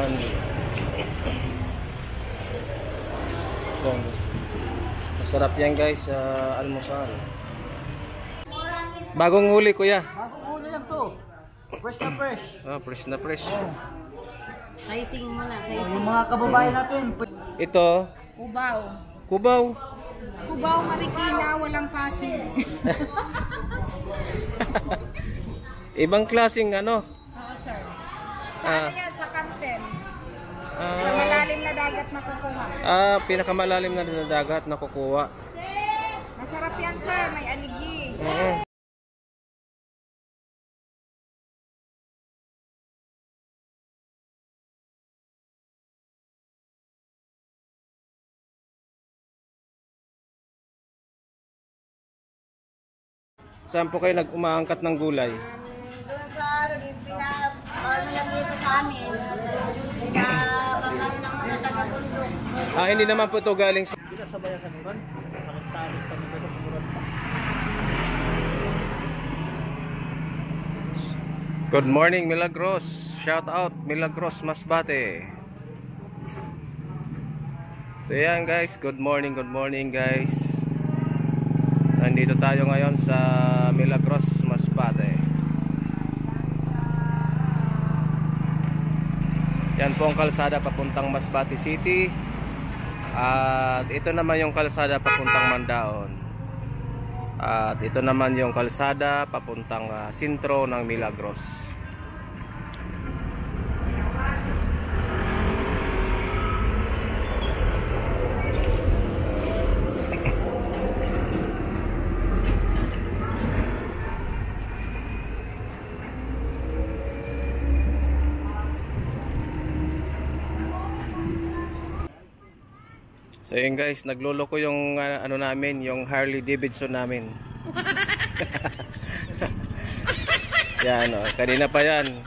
Burnley. So, masarap yan guys sa almusal. Bagong huli kuya. Bagong huli lang to. Fresh na fresh. Ah, fresh na fresh. Sizing mo na, Yung mga kababayan natin. Ito, Kubaw. kubaw. Kubaw Marikina, walang pasig. Ibang klaseng ano? Oo, sir. Sa yan, sa Canten. Sa malalim na dagat na kukuha. Pinakamalalim na dagat na kukuha. Masarap yan, sir. May aligi. Saan po kayo nag-umaangkat ng gulay? Doon sa ano lang dito sa amin. Magkakaroon ng mga taga-bundok. Hindi naman po ito galing sa... Kita sa bayan kanuran. Sakit-sakit kami dito kanuran. Good morning Milagros. Shout out Milagros Masbate. So yan guys, good morning guys. Nandito tayo ngayon sa Milagros Masbate. Yan po ang kalsada papuntang Masbate City. At ito naman yung kalsada papuntang Mandaon. At ito naman yung kalsada papuntang sentro ng Milagros. So yun guys, nagloloko yung ano namin, yung Harley Davidson namin. Yan kanina pa yan.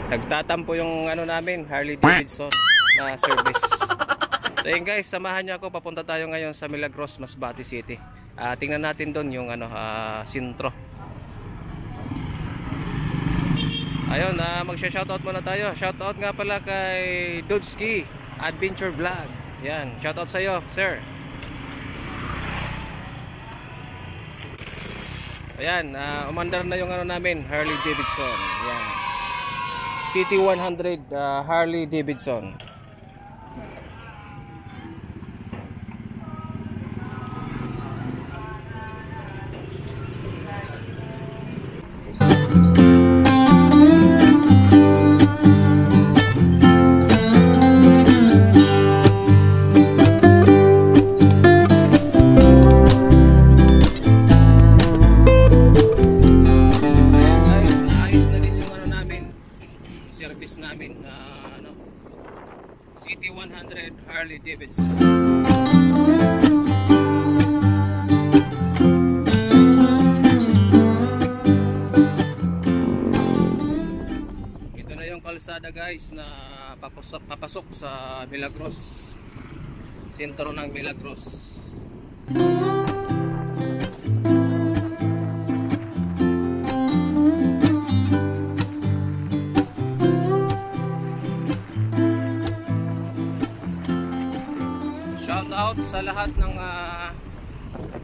Nagtatampo yung ano namin, Harley Davidson na service. So yun guys, samahan niyo ako, papunta tayo ngayon sa Milagros, Masbate City. Tingnan natin doon yung ano, sentro. Ayun, magsha-shoutout muna tayo. Shoutout nga pala kay Dudski Adventure Vlog. Yan, shoutout sa iyo, sir. Ayan, umandar na yung ano namin, Harley Davidson. Yan. City 100 Harley Davidson. Service namin City 100 Harley Davidson. Ito na yung kalsada guys na papasok sa Milagros, sentro ng Milagros. Shout out sa lahat ng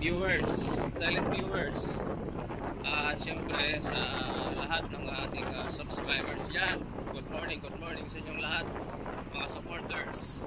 viewers, silent viewers, at syempre sa lahat ng ating subscribers dyan. Good morning sa inyong lahat, mga supporters.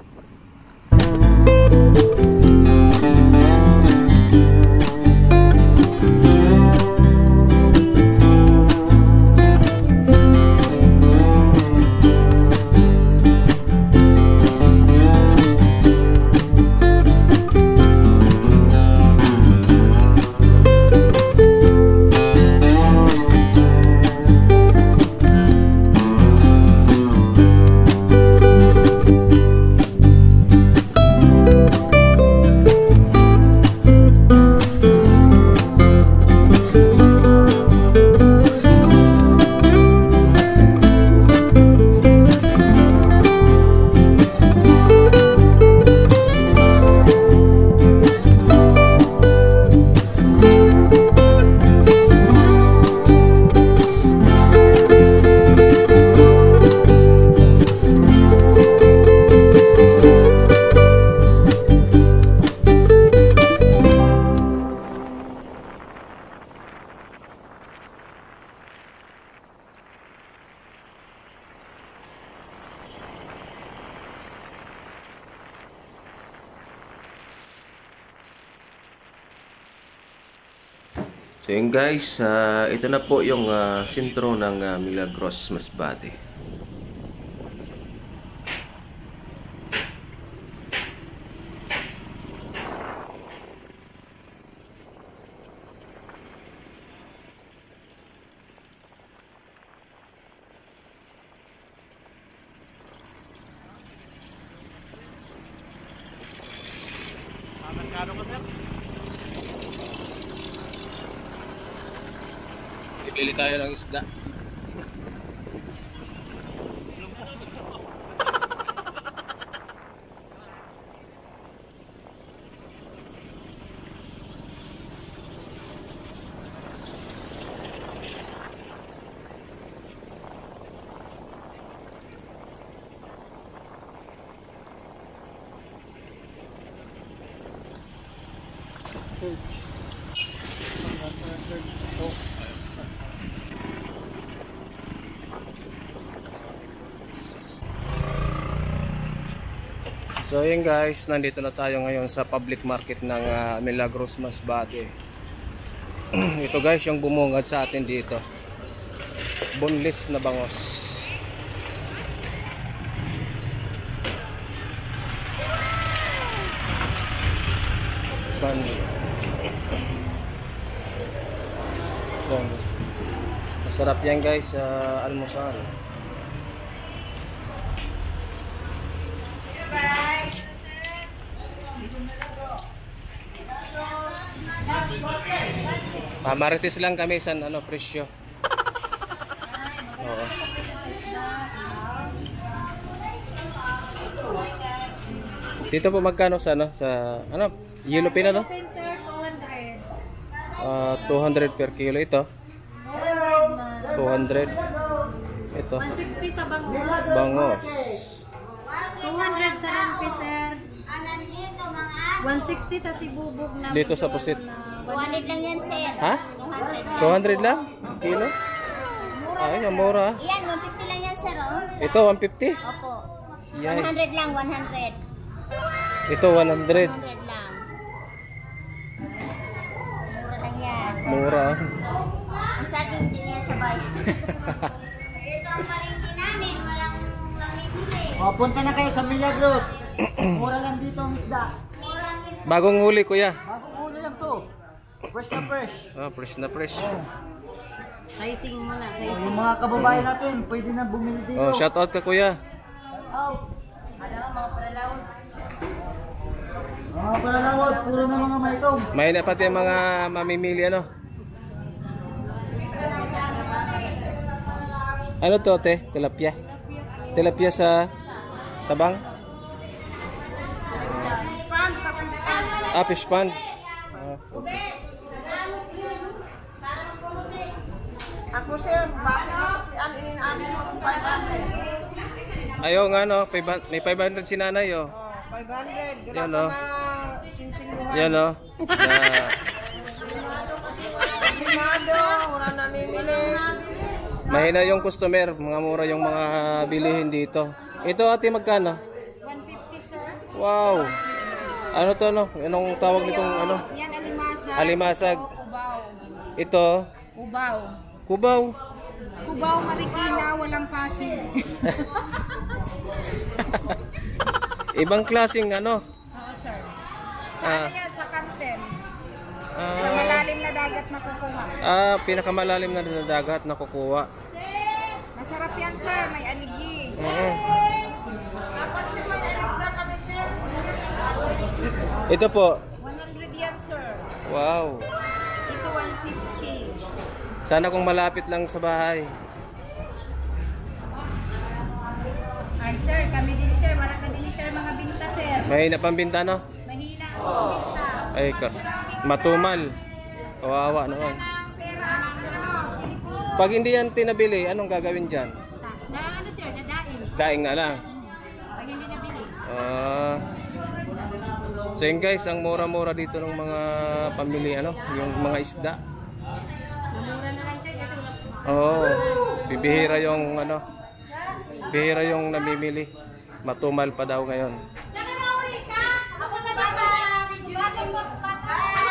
So yun guys, ito na po yung sentro ng Milagros Masbate. Bibili tayo ng isda. So yun guys, nandito na tayo ngayon sa public market ng Milagros Masbate. Ito guys yung bumungad sa atin dito. Boneless na bangos. Masarap yan guys sa almusal. Marites lang kami sa presyo. Oo. Dito po magkano sa yellow pin Sir, 200. 200 per kilo ito. 200. Ito. 160 sa bangos. Bangos. 200 sa lampi, sir. 160 sa sibubog na. Dito sa pusit. 200 lang yan, sir. Ha? 200 lang? Kilo? Ay, ang mura. Yan, 150 lang yan, sir. Oh. Ito, 150? Opo. Yay. 100 lang, 100. Ito, 100. 100 lang. Mura lang yan. Mura. Ang sa akin din yan sa bayan. Ito ang paringin namin. Walang bibili. O, punta na kayo sa Milagros. Mura lang dito ang isda. Bagong huli, kuya. Bagong ulo lang to. Fresh na fresh. Fresh na fresh. Sizing mo na. Yung mga kababayan natin, pwede na bumili dito. Shout out ka, kuya. Out. Ano, mga paralawon. Mga palalawad, puro na mga maitong. May na pati ang mga mamimili Ano to, te? Tilapia. Tilapia sa tabang? Fish pan. Okay. Ako sir, bakit iniinaan mo 500? Ayaw nga may 500 si nanay 500. Yan Wala o. pa na singsingluhan. Yan o. Limado, wala namimili. Mahina yung customer, mga mura yung mga bilihin dito. Ito ate magkano? 150, sir. Wow. Ano to Anong tawag nitong Yan, alimasag. Alimasag. Kubaw. Ito, Kubaw. kubaw. Kubaw, Marikina, walang pasig. Ibang klaseng Oo, sir. Sa yan, sa Canten. Sa malalim na dagat na kukuha. Pinakamalalim na dagat na kukuha. Masarap yan, sir. May aligi. Ito po. 100 yan, sir. Wow. Ito, 150. Sana kung malapit lang sa bahay. Ay, sir. Kami din, sir. Marami din, sir. Mga binta, sir. Mahina pambinta Mahina ang binta. Ay, matumal. Kawawa naman. Ang pera ng Pilipino. Pag hindi yan tinabili, anong gagawin dyan? Sir? Na daing. Daing na lang. Pag hindi nabili. So yun guys, ang mura-mura dito ng mga pamili, yung mga isda. Mura na lang, sir. Kasi Bibihira yung bihira yung namimili. Matumal pa daw ngayon. Ako sa baba, video. Ako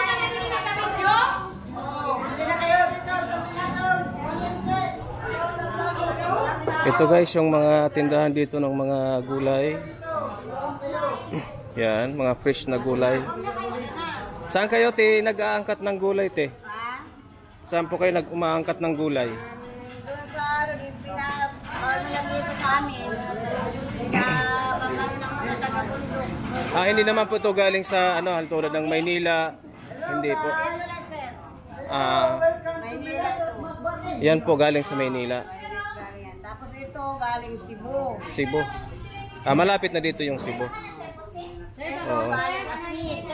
na nabili na video. Sila Ito guys, yung mga tindahan dito ng mga gulay. Yan, mga fresh na gulay. Saan kayo te nag-aangkat ng gulay te? Saan po kayo nag-umaangkat ng gulay? Doon sa ano lang dito sa amin. Pinabangkat ng mga taga-bundok. Hindi naman po ito galing sa ano, tulad ng Maynila. Hindi po. Maynila to. Yan po galing sa Maynila. Tapos ito galing Cebu. Cebu. Malapit na dito yung Cebu. Ito galing Asin.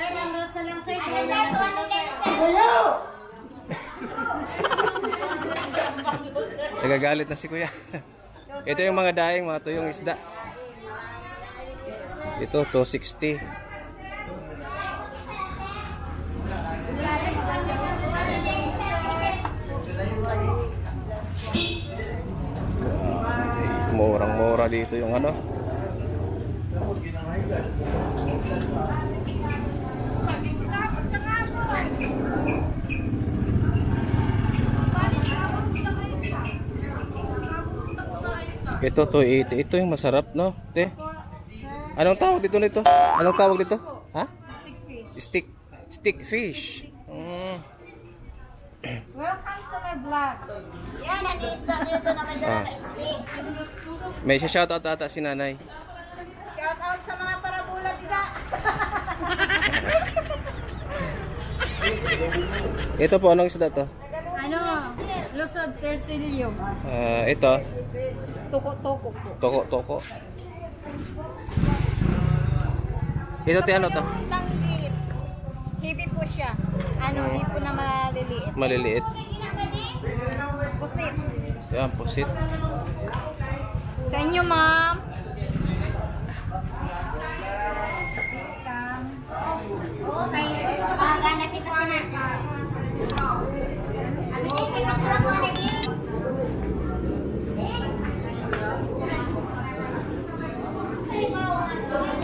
Nagagalit na si Kuya. Ito yung mga daing, mga tuyong isda. Ito, 260. Murang-mura dito yung ano. Ito 280. Ito yung masarap, no? Te. Anong tawag dito nito? Anong tawag dito? Ha? Stick fish. Welcome to my vlog. Yan, naniisda dito na may dala na steak. May shoutout ata si Nanay. Shout out sa mga parabola diga. Ito po, anong isda to? Ano? Lusod Tercilio. Ito, Toko-toko po. toko-toko. Ito te, ano to? Tanggit. Hibi po siya. Ano, hindi po na maliliit. Maliliit. Pusit. Yan, pusit. Sa inyo, ma'am. Okay. Pagana kita sana. Ano din, kita sarap mo na din.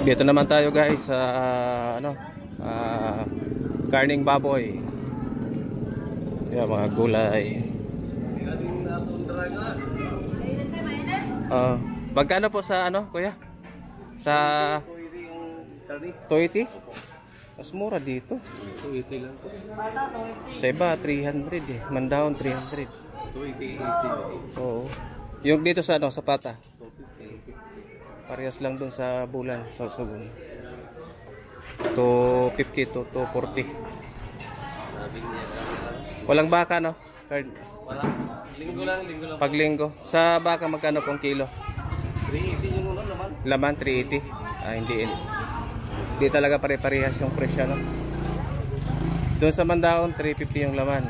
Dito naman tayo guys sa karning baboy. Yan, mga gulay. Magkano po sa ano, Kuya? Sa 280? Mas mura dito. 280 lang po. Sa iba 300 eh. Mandahon 300. 280. Oo. Yung dito sa ano, sa pata. Parehas lang dun sa bulan, sa sugon. 250 to 240. Walang baka, no? Wala. Linggo lang. Pag linggo. Sa baka magkano pong kilo? 380 yung laman. Laman 380. Hindi talaga pare-parehas yung presyo, no? Doon sa Mandaon 350 yung laman.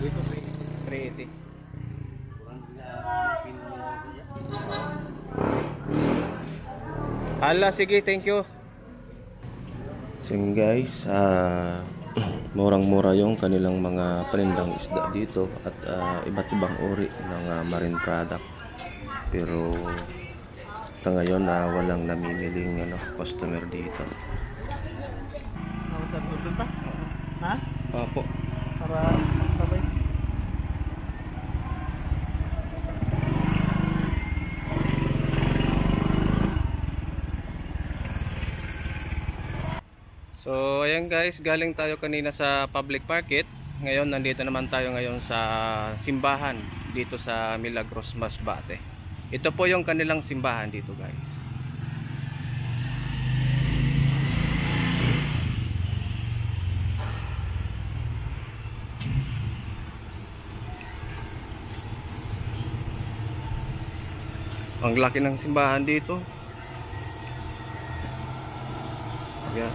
Dito 380. Hala, sige, thank you. So guys, murang-mura yung kanilang mga panindang isda dito at iba't ibang uri ng marine product. Pero sa ngayon walang namimiling customer dito. Saan pupunta? Ha? Opo. Para sabay. So ayan guys, galing tayo kanina sa public market. Ngayon nandito naman tayo ngayon sa simbahan dito sa Milagros, Masbate. Ito po yung kanilang simbahan dito guys. Ang laki ng simbahan dito. Ayan.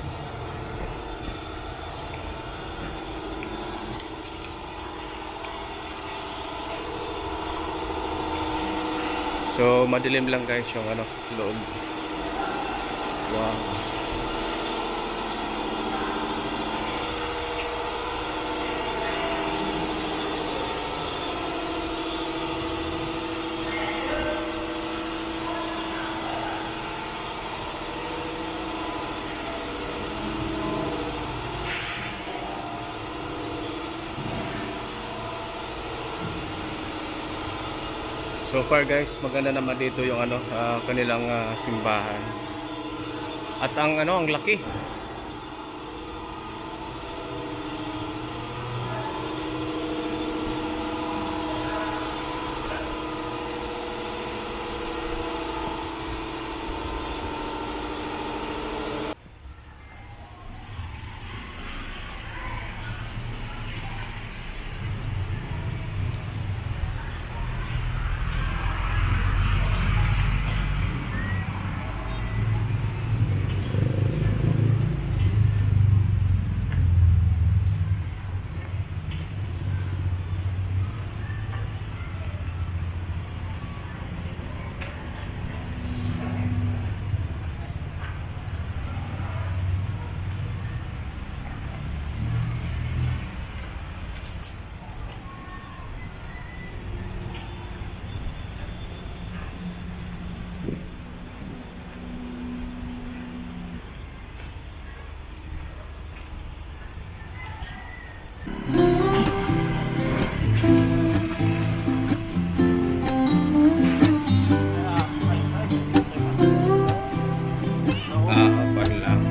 So madilim lang guys yung loob. Wow. So far guys, maganda naman dito yung ano, kanilang simbahan. At ang ano, ang laki. Kapan lang.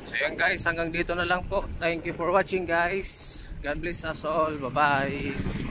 So yan guys, hanggang dito na lang po. Thank you for watching guys. God bless us all. Bye bye.